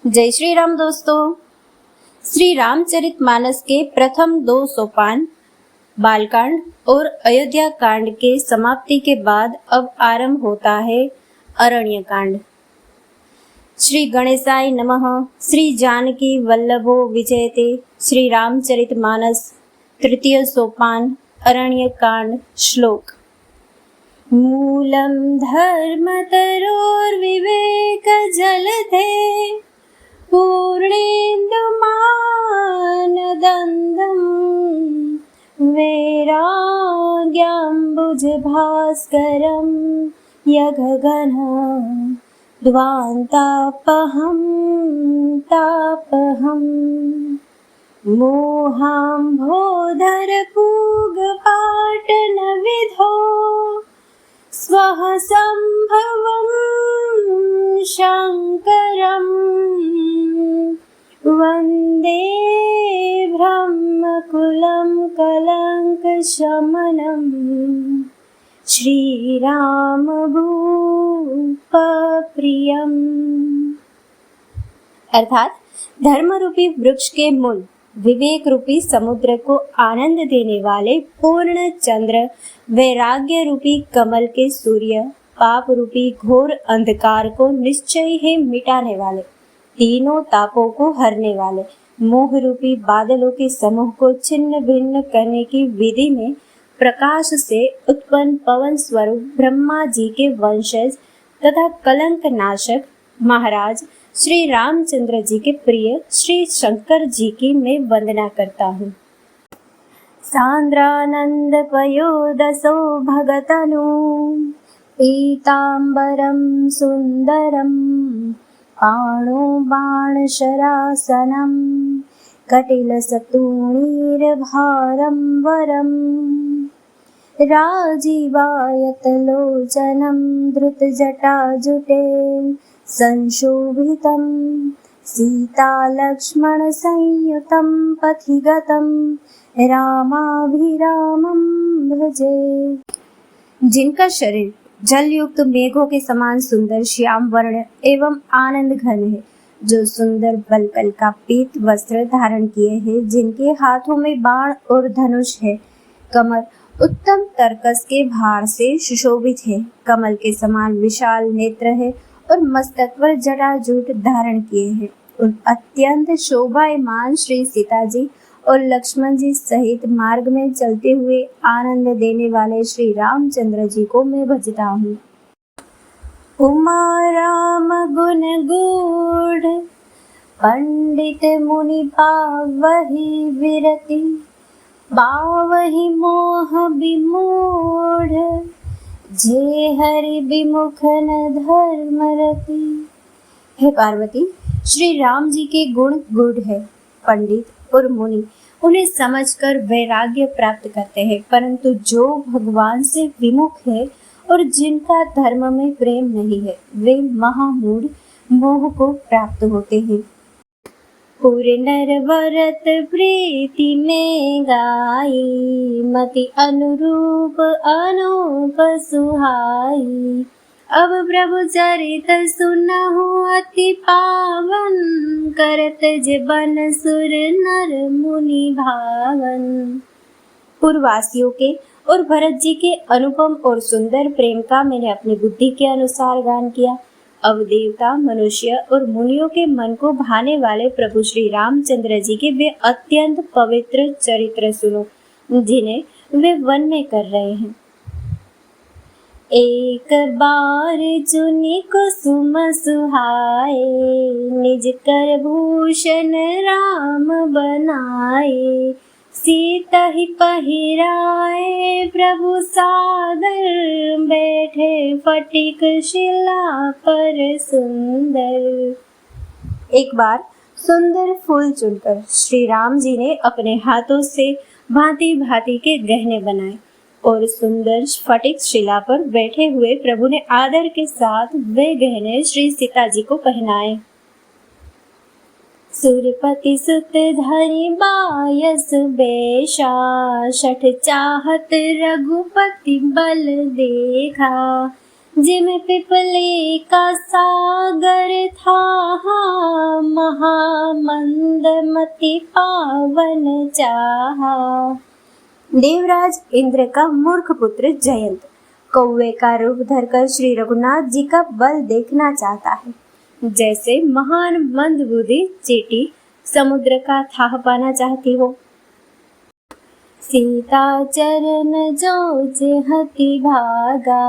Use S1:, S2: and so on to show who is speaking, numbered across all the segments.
S1: जय श्री राम दोस्तों। श्री रामचरितमानस के प्रथम 2 सोपान बालकांड और अयोध्या कांड के समाप्ति के बाद अब आरंभ होता है अरण्य कांड। श्री गणेशाय नमः। श्री जानकी वल्लभो विजयते। श्री रामचरितमानस तृतीय सोपान अरण्य कांड। श्लोक। मूलम धर्मतरोर्विवेक जलधे पूर्णेन्दुमानदन्दं वैराग्याम्बुजभास्करं यगगन ध्वान्तापहं तापहं मोहाम्भोधरपूगपाटनविधो स्वः सम्भवं शङ्करं वन्दे ब्रह्मकुलं कलङ्कशमनं श्रीरामभूपप्रियम्। अर्थात धर्म रूपी वृक्ष के मूल विवेक रूपी समुद्र को आनंद देने वाले पूर्ण चंद्र, वैराग्य रूपी कमल के सूर्य, पाप रूपी घोर अंधकार को निश्चय ही मिटाने वाले, तीनों तापों को हरने वाले, मोह रूपी बादलों के समूह को छिन्न भिन्न करने की विधि में प्रकाश से उत्पन्न पवन स्वरूप ब्रह्मा जी के वंशज तथा कलंक नाशक महाराज श्री रामचंद्र जी के प्रिय श्री शंकर जी की मैं वंदना करता हूँ। सांद्रानंद पयोदसो भगतनु पीतांबरम सुंदरम पाणो बाणशरासनम कटिलसतूणीरभारं वरम राजीवायतलोचनं धृतजटाजुटे संशोभितं सीतालक्ष्मणसंयुतं पथिगतं रामाभिरामं भजे। जिनका शरीर जल युक्त मेघों के समान सुंदर श्याम वर्ण एवं आनंद घन है, जो सुंदर बलकल का पीत वस्त्र धारण किए हैं, जिनके हाथों में बाण और धनुष है, कमर उत्तम तर्कस के भार से सुशोभित है, कमल के समान विशाल नेत्र है और मस्तक पर जटाजूट धारण किए हैं। उन अत्यंत शोभायमान श्री सीता जी और लक्ष्मण जी सहित मार्ग में चलते हुए आनंद देने वाले श्री रामचंद्र जी को मैं भजता हूँ। उमा राम गुण गूढ़ पंडित मुनि पावहि विरति पावहि मोह विमूढ़ जे हरि विमुख न धर्मरति। हे पार्वती, श्री राम जी के गुण गूढ़ है। पंडित और मुनि उन्हें समझकर वैराग्य प्राप्त करते हैं, परंतु जो भगवान से विमुख है और जिनका धर्म में प्रेम नहीं है, वे महामूढ़ मोह को प्राप्त होते हैं। पूरे नरवरत प्रीति में गाई मति अनुरूप अनूप सुहाई। अब प्रभु चरित सुनहु अति पावन करत जीवन सुर नर मुनि भावन। पूर्ववासियों के और भरत जी के अनुपम और सुंदर प्रेम का मैंने अपनी बुद्धि के अनुसार गान किया। अब देवता, मनुष्य और मुनियों के मन को भाने वाले प्रभु श्री रामचंद्र जी के वे अत्यंत पवित्र चरित्र सुनो, जिन्हें वे वन में कर रहे हैं। एक बार चुनी कुसुम सुहाए निज कर भूषण राम बनाए। सीता ही पहिराए प्रभु सादर बैठे फटिक शिला पर सुंदर। एक बार सुंदर फूल चुनकर श्री राम जी ने अपने हाथों से भांति भांति के गहने बनाए और सुंदर फटिक शिला पर बैठे हुए प्रभु ने आदर के साथ वे गहने श्री सीता जी को पहनाए। सुरपति सुत धरि बायस बेशा शठ चाहत रघुपति बल देखा। जिम पिपले का सागर था पति पावन चाहा। देवराज इंद्र का मूर्ख पुत्र जयंत कौवे का रूप धरकर श्री रघुनाथ जी का बल देखना चाहता है। जैसे महान मंदबुद्धि चींटी समुद्र का थाह पाना चाहती हो। सीता चरण जो जेहति भागा,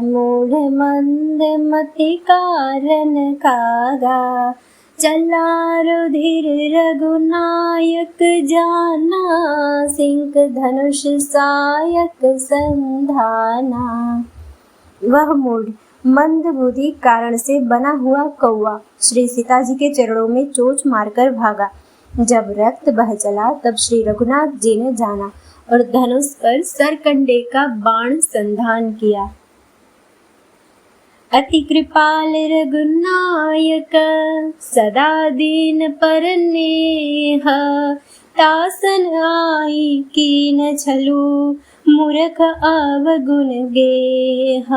S1: मूढ़ मंद मति कारण कागा। चला रुधिर रघुनायक जाना, सिंह धनुष सायक संधाना। वह मूढ़ मंद बुद्धि कारण से बना हुआ कौवा श्री सीता जी के चरणों में चोंच मारकर भागा। जब रक्त बह चला तब श्री रघुनाथ जी ने जाना और धनुष पर सरकंडे का बाण संधान किया। अति कृपाल रघुनायक सदा दीन पर नेह, तासन आई कीन छलु मूर्ख अवगुण गेह।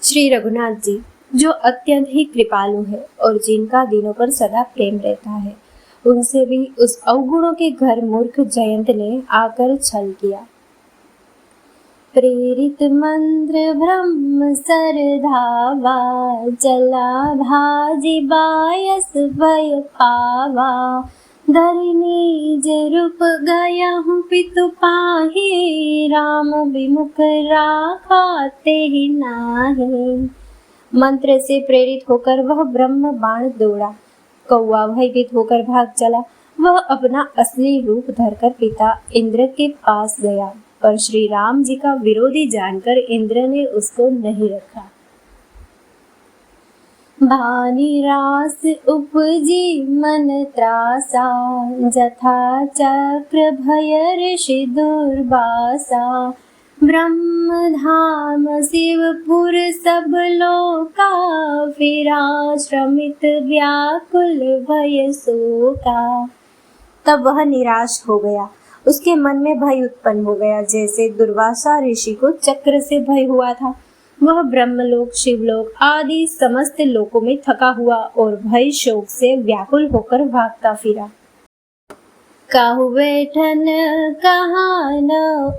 S1: श्री रघुनाथ जी जो अत्यंत ही कृपालु है और जिनका दीनों पर सदा प्रेम रहता है, उनसे भी उस अवगुणों के घर मूर्ख जयंत ने आकर छल किया। प्रेरित मंत्र ब्रह्म सर धावा, चला भाजी बायस भय पावा। धरि निज रूप गया हूँ पितु पाहि, राम विमुख राखा तेहि नाहि। मंत्र से प्रेरित होकर वह ब्रह्म बाण दौड़ा। कौवा भयभीत होकर भाग चला। वह अपना असली रूप धरकर पिता इंद्र के पास गया, पर श्री राम जी का विरोधी जानकर इंद्र ने उसको नहीं रखा। भानि रास उपजी मन त्रासा, जथा चक्र भय ऋषि दुर्वासा। ब्रह्म धाम शिवपुर सब लोका, फिरा श्रमित व्याकुल भय शोका। तब वह निराश हो गया। उसके मन में भय उत्पन्न हो गया, जैसे दुर्वासा ऋषि को चक्र से भय हुआ था। वह ब्रह्मलोक, शिवलोक आदि समस्त लोकों में थका हुआ और भय शोक से व्याकुल होकर भागता फिरा। काहू बैठन कहाँ न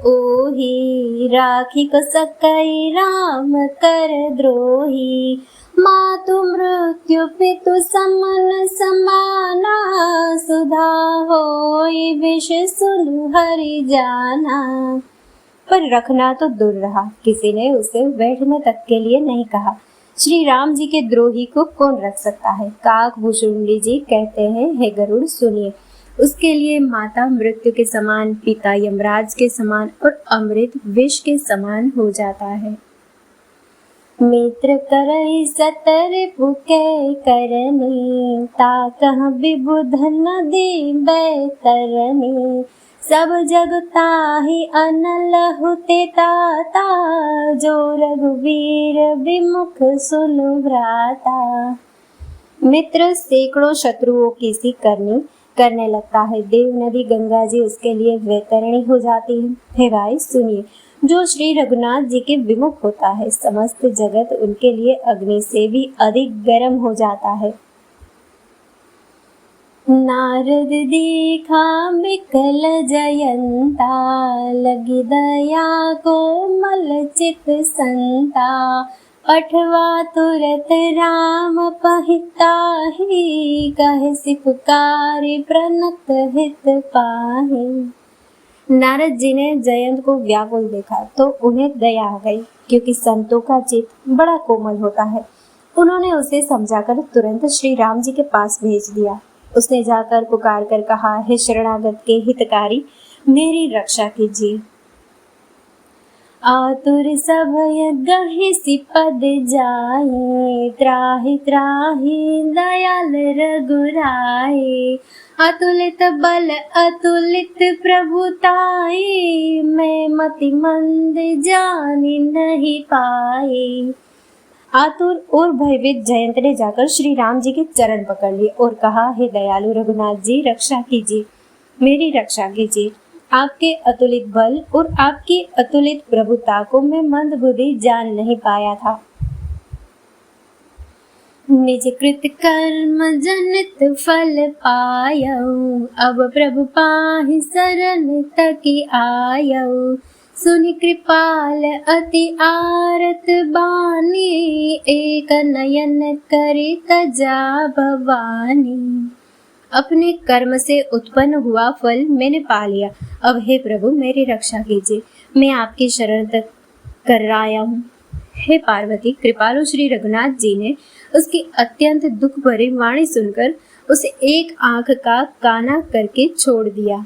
S1: ओही, राखी को सकई राम कर द्रोही। मातु मृत्यु पितु समन समाना, सुधा होई विष सुनु हरि जाना। पर रखना तो दूर रहा, किसी ने उसे बैठने तक के लिए नहीं कहा। श्री राम जी के द्रोही को कौन रख सकता है। काक भुसुंडी जी कहते हैं, हे गरुड़ सुनिए, उसके लिए माता मृत्यु के समान, पिता यमराज के समान और अमृत विष के समान हो जाता है। मित्र करई सतर पुके करनी, ताकह विबुध नदी बैतरनी। सब जग ताहि अनल हुते ताता, जो रघुवीर विमुख सुनु भ्राता। मित्र सैकड़ों शत्रुओं की सी करने लगता है। देव नदी गंगा जी उसके लिए वैतरणी हो जाती है। हे भाई सुनिए, जो श्री रघुनाथ जी के विमुख होता है, समस्त जगत उनके लिए अग्नि से भी अधिक गर्म हो जाता है। नारद देखा बिकल जयंता, लगी दया को मल चित संता। पठवा तुरत राम पहिताहि, कहे सिफकारी प्रणत हित पाहि। नारद जी ने जयंत को व्याकुल देखा तो उन्हें दया आ गई, क्योंकि संतों का चित्त बड़ा कोमल होता है। उन्होंने उसे समझाकर तुरंत श्री राम जी के पास भेज दिया। उसने जाकर पुकार कर कहा, हे शरणागत के हितकारी, मेरी रक्षा कीजिए। आतुर सभय गहि सिपद जाए, त्राहि त्राहि दयाल रघुराए। अतुलित बल अतुलित प्रभुताई, मैं मति मंद जानी नहीं पाए। आतुर और भयभीत जयंत ने जाकर श्री राम जी के चरण पकड़ लिए और कहा, हे दयालु रघुनाथ जी, रक्षा कीजिए, मेरी रक्षा कीजिए। आपके अतुलित बल और आपकी अतुलित प्रभुता को मैं मंद बुद्धि जान नहीं पाया था। निज कृत कर्म जनित फल पायऊ, अब प्रभु पाहि शरण तकी आयऊ। सुनि कृपाल अति आरत बानी, एक नयन करि तजा भवानी। अपने कर्म से उत्पन्न हुआ फल मैंने पा लिया। अब हे प्रभु मेरी रक्षा कीजिए, मैं आपकी शरण तक कर आया हूँ। हे पार्वती, कृपालु श्री रघुनाथ जी ने उसकी अत्यंत दुख भरी वाणी सुनकर उसे एक आंख का काना करके छोड़ दिया।